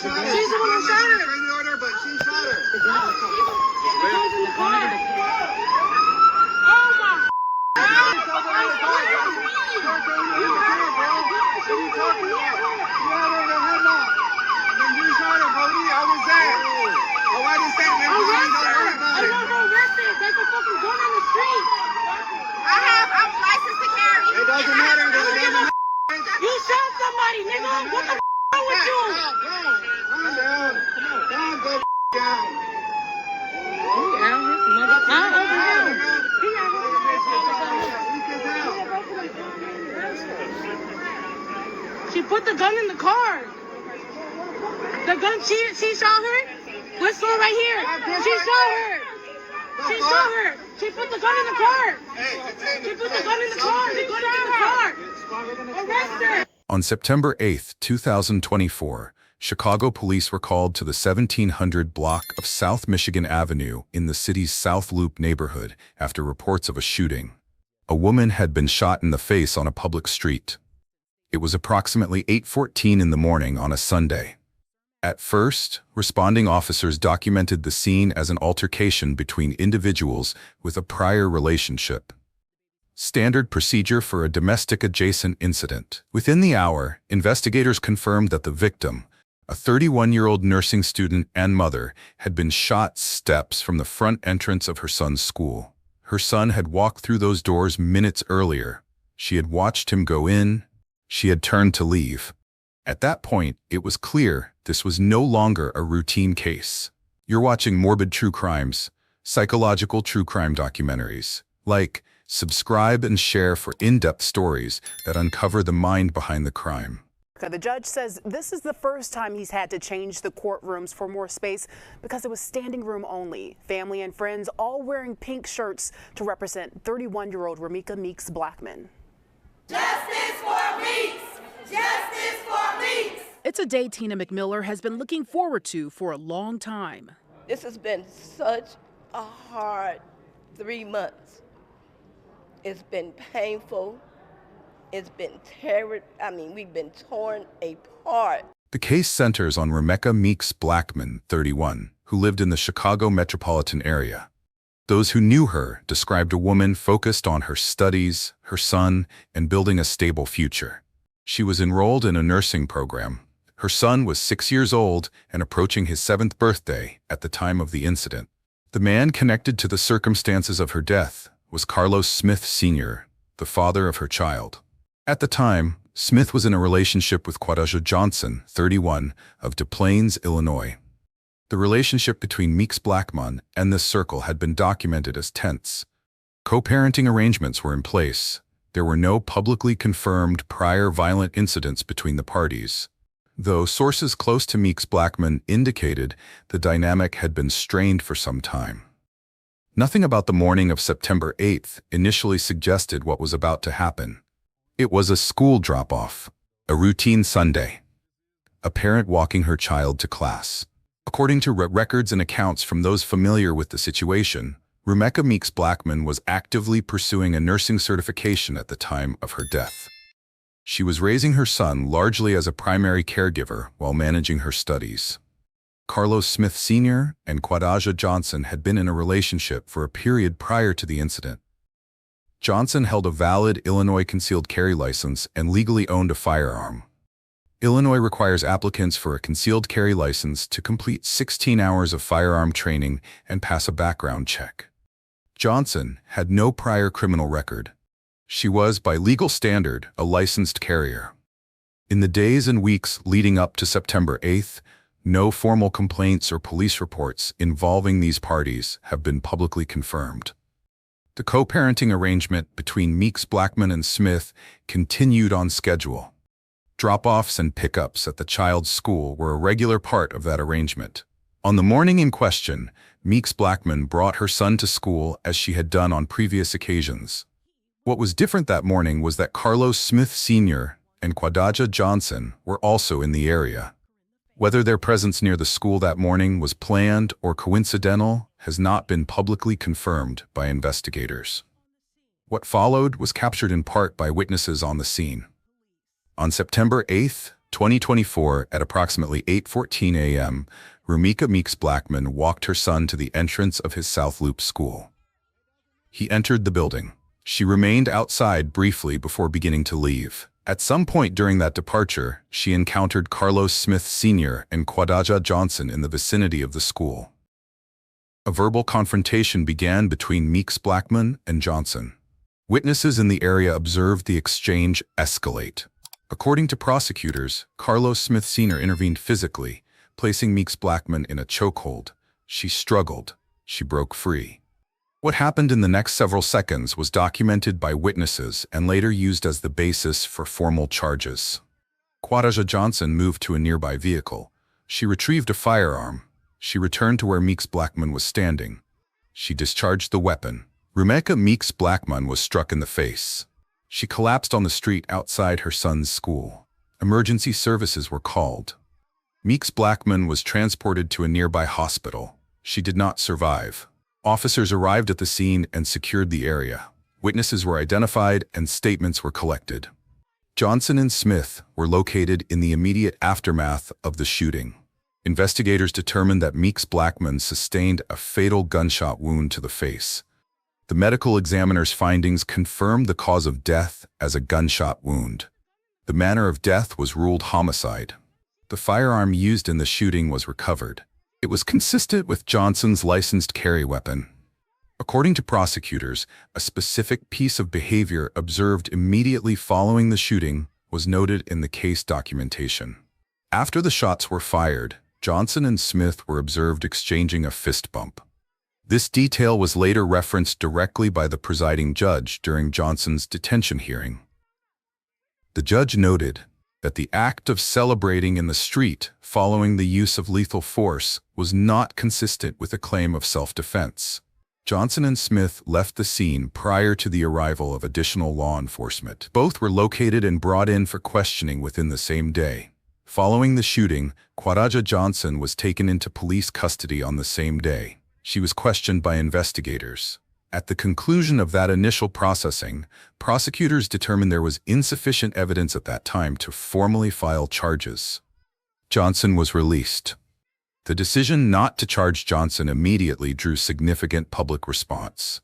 She's the one who shot her. Restraining order, but she shot her. It goes in the car. Oh my. I'm licensed to carry. It doesn't matter. You shot somebody, nigga. What the wrong with you? Calm down. Calm the down. She put the gun in the car. The gun, she shot her? Let's go right here. She shot her. She shot her. She put the gun in the car. She put the gun in the car. She put it in the car. Arrest her. On September 8, 2024, Chicago police were called to the 1700 block of South Michigan Avenue in the city's South Loop neighborhood after reports of a shooting. A woman had been shot in the face on a public street. It was approximately 8:14 in the morning on a Sunday. At first, responding officers documented the scene as an altercation between individuals with a prior relationship. Standard procedure for a domestic-adjacent incident. Within the hour, investigators confirmed that the victim, a 31-year-old nursing student and mother, had been shot steps from the front entrance of her son's school. Her son had walked through those doors minutes earlier. She had watched him go in. She had turned to leave. At that point, it was clear this was no longer a routine case. You're watching morbid true crimes, psychological true crime documentaries. Like, subscribe and share for in-depth stories that uncover the mind behind the crime. The judge says this is the first time he's had to change the courtrooms for more space because it was standing room only. Family and friends all wearing pink shirts to represent 31-year-old Romeca Meeks Blackman. Justice for Meeks! Justice for Meeks! It's a day Tina McMiller has been looking forward to for a long time. This has been such a hard 3 months. It's been painful. It's been we've been torn apart. The case centers on Romeca Meeks Blackman, 31, who lived in the Chicago metropolitan area. Those who knew her described a woman focused on her studies, her son, and building a stable future. She was enrolled in a nursing program. Her son was 6 years old and approaching his 7th birthday at the time of the incident. The man connected to the circumstances of her death was Carlos Smith Sr., the father of her child. At the time, Smith was in a relationship with Quadaja Johnson, 31, of Des Plaines, Illinois. The relationship between Meeks Blackman and this circle had been documented as tense. Co-parenting arrangements were in place. There were no publicly confirmed prior violent incidents between the parties, though sources close to Meeks Blackman indicated the dynamic had been strained for some time. Nothing about the morning of September 8th initially suggested what was about to happen. It was a school drop-off, a routine Sunday. A parent walking her child to class. According to records and accounts from those familiar with the situation, Romeca Meeks Blackman was actively pursuing a nursing certification at the time of her death. She was raising her son largely as a primary caregiver while managing her studies. Carlos Smith Sr. and Quadaja Johnson had been in a relationship for a period prior to the incident. Johnson held a valid Illinois concealed carry license and legally owned a firearm. Illinois requires applicants for a concealed carry license to complete 16 hours of firearm training and pass a background check. Johnson had no prior criminal record. She was, by legal standard, a licensed carrier. In the days and weeks leading up to September 8th, no formal complaints or police reports involving these parties have been publicly confirmed. The co-parenting arrangement between Meeks Blackman and Smith continued on schedule. Drop-offs and pickups at the child's school were a regular part of that arrangement. On the morning in question, Meeks Blackman brought her son to school as she had done on previous occasions. What was different that morning was that Carlos Smith Sr. and Quadaja Johnson were also in the area. Whether their presence near the school that morning was planned or coincidental has not been publicly confirmed by investigators. What followed was captured in part by witnesses on the scene. On September 8, 2024, at approximately 8:14 a.m., Romeca Meeks Blackman walked her son to the entrance of his South Loop school. He entered the building. She remained outside briefly before beginning to leave. At some point during that departure, she encountered Carlos Smith Sr. and Quadaja Johnson in the vicinity of the school. A verbal confrontation began between Meeks Blackman and Johnson. Witnesses in the area observed the exchange escalate. According to prosecutors, Carlos Smith Sr. intervened physically, placing Meeks Blackman in a chokehold. She struggled. She broke free. What happened in the next several seconds was documented by witnesses and later used as the basis for formal charges. Quadaja Johnson moved to a nearby vehicle. She retrieved a firearm. She returned to where Meeks Blackman was standing. She discharged the weapon. Romeca Meeks Blackman was struck in the face. She collapsed on the street outside her son's school. Emergency services were called. Meeks Blackman was transported to a nearby hospital. She did not survive. Officers arrived at the scene and secured the area. Witnesses were identified and statements were collected. Johnson and Smith were located in the immediate aftermath of the shooting. Investigators determined that Meeks Blackman sustained a fatal gunshot wound to the face. The medical examiner's findings confirmed the cause of death as a gunshot wound. The manner of death was ruled homicide. The firearm used in the shooting was recovered. It was consistent with Johnson's licensed carry weapon. According to prosecutors, a specific piece of behavior observed immediately following the shooting was noted in the case documentation. After the shots were fired, Johnson and Smith were observed exchanging a fist bump. This detail was later referenced directly by the presiding judge during Johnson's detention hearing. The judge noted that the act of celebrating in the street following the use of lethal force was not consistent with a claim of self-defense. Johnson and Smith left the scene prior to the arrival of additional law enforcement. Both were located and brought in for questioning within the same day. Following the shooting, Quadaja Johnson was taken into police custody on the same day. She was questioned by investigators. At the conclusion of that initial processing, prosecutors determined there was insufficient evidence at that time to formally file charges. Johnson was released. The decision not to charge Johnson immediately drew significant public response.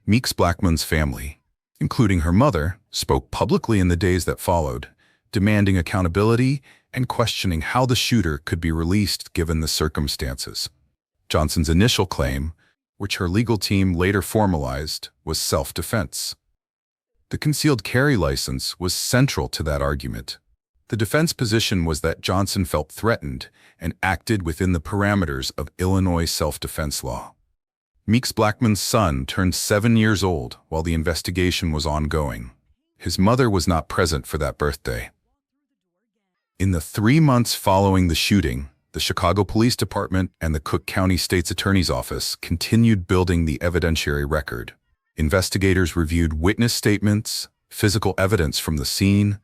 Meeks Blackman's family, including her mother, spoke publicly in the days that followed, demanding accountability and questioning how the shooter could be released given the circumstances. Johnson's initial claim, which her legal team later formalized, was self-defense. The concealed carry license was central to that argument. The defense position was that Johnson felt threatened and acted within the parameters of Illinois self-defense law. Meeks Blackman's son turned 7 years old while the investigation was ongoing. His mother was not present for that birthday. In the 3 months following the shooting, the Chicago Police Department and the Cook County State's Attorney's Office continued building the evidentiary record. Investigators reviewed witness statements, physical evidence from the scene,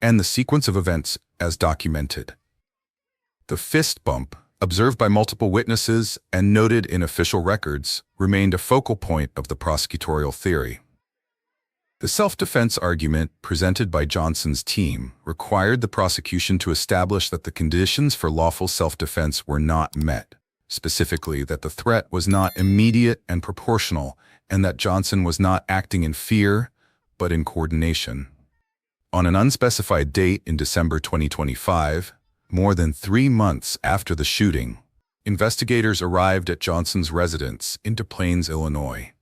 and the sequence of events as documented. The fist bump, observed by multiple witnesses and noted in official records, remained a focal point of the prosecutorial theory. The self-defense argument presented by Johnson's team required the prosecution to establish that the conditions for lawful self-defense were not met, specifically that the threat was not immediate and proportional, and that Johnson was not acting in fear, but in coordination. On an unspecified date in December 2025, more than 3 months after the shooting, investigators arrived at Johnson's residence in Des Plaines, Illinois.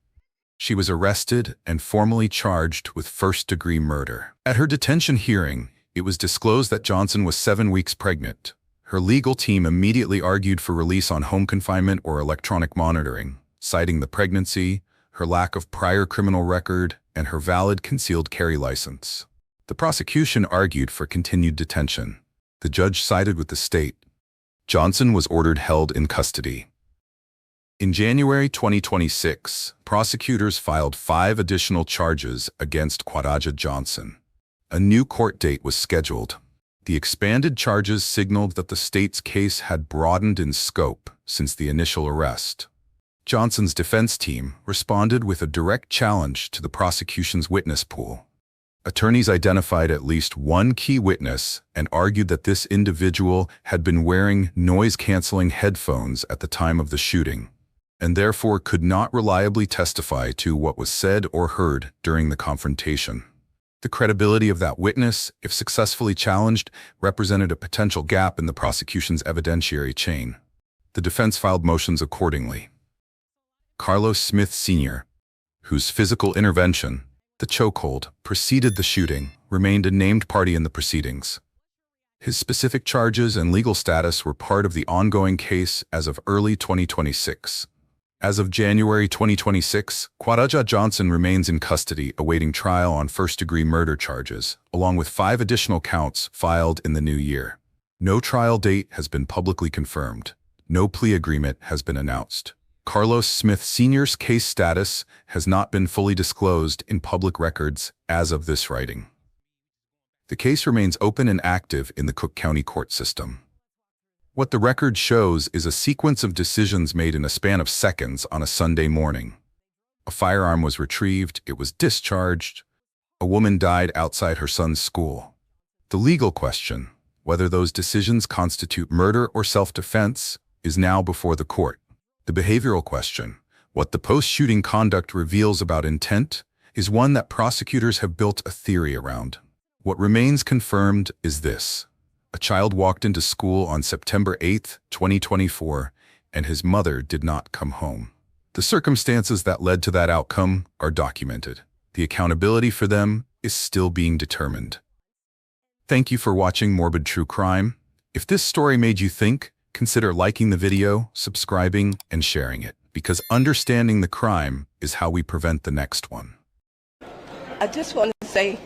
She was arrested and formally charged with first-degree murder. At her detention hearing, it was disclosed that Johnson was 7 weeks pregnant. Her legal team immediately argued for release on home confinement or electronic monitoring, citing the pregnancy, her lack of prior criminal record, and her valid concealed carry license. The prosecution argued for continued detention. The judge sided with the state. Johnson was ordered held in custody. In January 2026, prosecutors filed 5 additional charges against Quadaja Johnson. A new court date was scheduled. The expanded charges signaled that the state's case had broadened in scope since the initial arrest. Johnson's defense team responded with a direct challenge to the prosecution's witness pool. Attorneys identified at least one key witness and argued that this individual had been wearing noise-canceling headphones at the time of the shooting, and therefore could not reliably testify to what was said or heard during the confrontation. The credibility of that witness, if successfully challenged, represented a potential gap in the prosecution's evidentiary chain. The defense filed motions accordingly. Carlos Smith Sr., whose physical intervention, the chokehold, preceded the shooting, remained a named party in the proceedings. His specific charges and legal status were part of the ongoing case as of early 2026. As of January 2026, Kwaraja Johnson remains in custody awaiting trial on first-degree murder charges, along with 5 additional counts filed in the new year. No trial date has been publicly confirmed. No plea agreement has been announced. Carlos Smith Sr.'s case status has not been fully disclosed in public records as of this writing. The case remains open and active in the Cook County court system. What the record shows is a sequence of decisions made in a span of seconds on a Sunday morning. A firearm was retrieved, it was discharged, a woman died outside her son's school. The legal question, whether those decisions constitute murder or self-defense, is now before the court. The behavioral question, what the post-shooting conduct reveals about intent, is one that prosecutors have built a theory around. What remains confirmed is this. A child walked into school on September 8, 2024, and his mother did not come home. The circumstances that led to that outcome are documented. The accountability for them is still being determined. Thank you for watching Morbid True Crime. If this story made you think, consider liking the video, subscribing, and sharing it, because understanding the crime is how we prevent the next one. I just want to say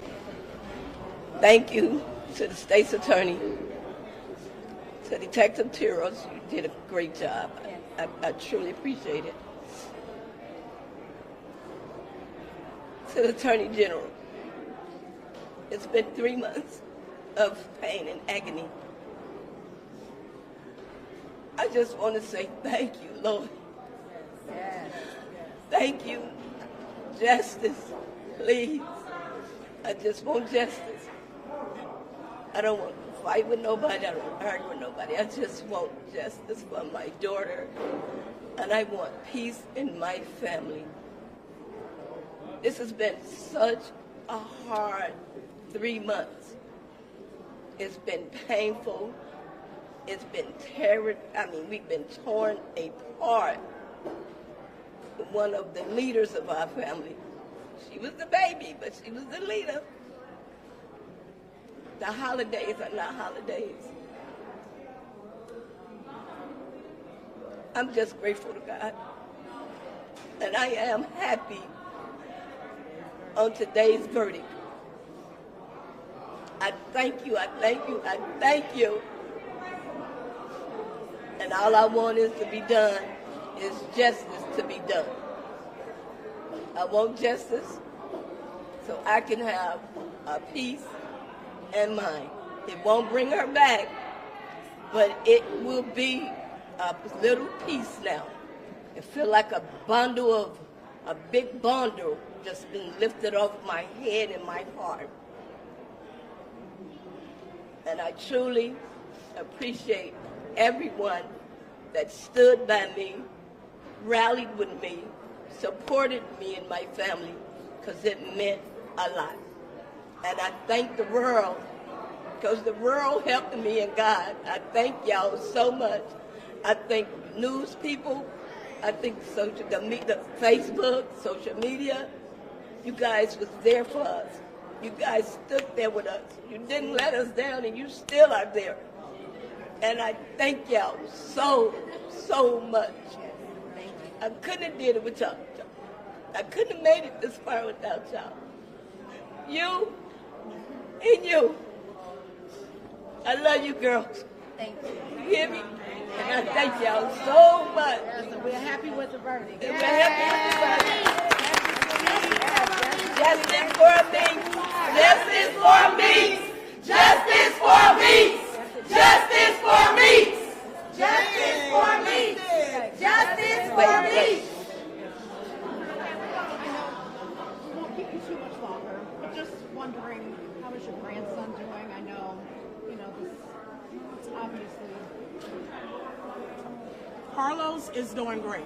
thank you to the state's attorney, to Detective Tiros. You did a great job. I truly appreciate it. To the Attorney General. It's been 3 months of pain and agony. I just want to say thank you, Lord. Thank you. Justice, please. I just want justice. I don't want to fight with nobody. I don't want to argue with nobody. I just want justice for my daughter. And I want peace in my family. This has been such a hard 3 months. It's been painful. It's been we've been torn apart. One of the leaders of our family, she was the baby, but she was the leader. The holidays are not holidays. I'm just grateful to God. And I am happy on today's verdict. I thank you, I thank you, I thank you. And all I want is to be done, is justice to be done. I want justice so I can have a peace and mind. It won't bring her back, but it will be a little peace now. It feels like a big bundle just been lifted off my head and my heart. And I truly appreciate everyone that stood by me, rallied with me, supported me and my family, because it meant a lot. And I thank the world, because the world helped me and God. I thank y'all so much. I thank news people. I think the Facebook, social media. You guys was there for us. You guys stood there with us. You didn't let us down, and you still are there. And I thank y'all so, so much. I couldn't have did it without y'all. I couldn't have made it this far without y'all. You and you. I love you girls. Thank you. You hear me? And I thank y'all so much. So we're happy with the verdict. And we're happy with the verdict. Justice for me. Justice for me. Justice for me. Justice for me. Justice for me. Justice for me. Wait. father, but just wondering, how is your grandson doing? I know, this obviously. Carlos is doing great.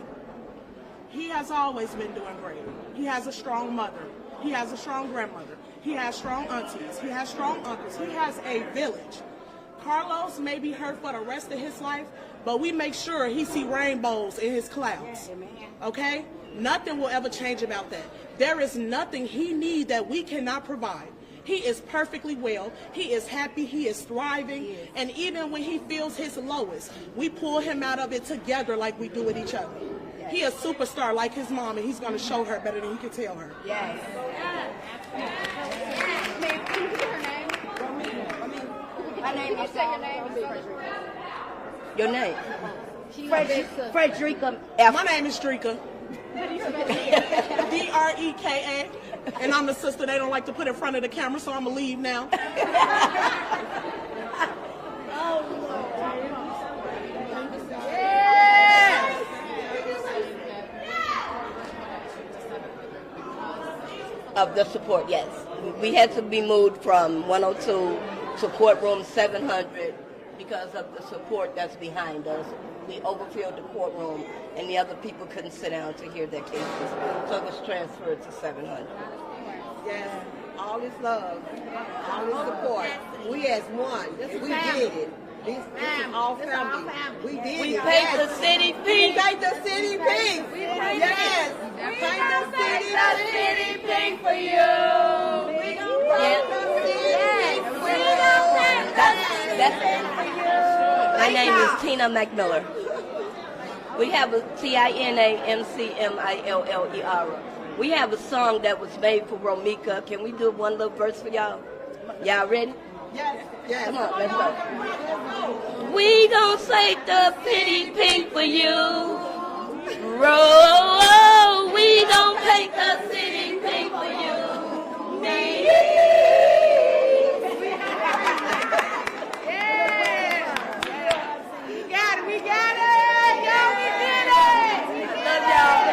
He has always been doing great. He has a strong mother. He has a strong grandmother. He has strong aunties. He has strong uncles. He has a village. Carlos may be hurt for the rest of his life, but we make sure he see rainbows in his clouds. Okay? Nothing will ever change about that. There is nothing he needs that we cannot provide. He is perfectly well. He is happy. He is thriving. And even when he feels his lowest, we pull him out of it together like we do with each other. He is a superstar like his mom, and he's going to show her better than he can tell her. Yes. Can you say her name? My name is Say your name. Your name? Frederica. My name is Dreka. D-R-E-K-A. And I'm the sister they don't like to put in front of the camera, so I'm going to leave now. Of the support, yes. We had to be moved from 102 to courtroom 700 because of the support that's behind us. We overfilled the courtroom, and the other people couldn't sit down to hear their cases. So it was transferred to 700. Yes, all this love, all this support. We as one. We did it. This is all family. We did We it. paid the city fee. We paid the city fee. Yes. We paid the city fee for you. We gonna pay the city fee. My name is Tina McMiller. We have a TINAMCMILLER. We have a song that was made for Romeca. Can we do one little verse for y'all? Y'all ready? Yes. Yes. Come on, let's go. We gon' take the city pink for you. Roll, we gon' take the city pink for you. We got it! Yo, we did it! Love y'all.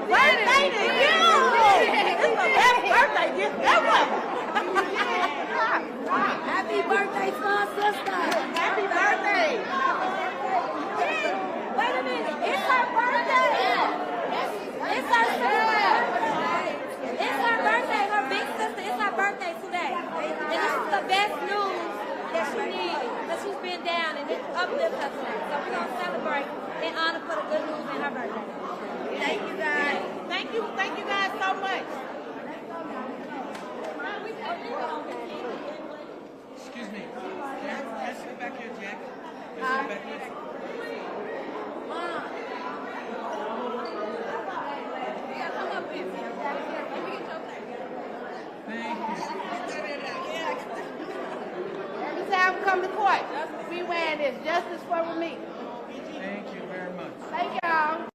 Birthday to you! It's the best birthday gift ever! Happy birthday, small sister. Happy birthday! Wait a minute, it's her birthday. It's her sister. It's her birthday, her big sister. It's her birthday today. And this is the best news that she needed, because she's been down, and it uplifts her today. So we're going to celebrate in honor for the good news in her birthday. Thank you guys. Thank you guys so much. Excuse me. Can I sit back here, Jack? Can I sit back here? Every time we come to court, we wearing this. Justice for me. Thank you very much. Thank y'all.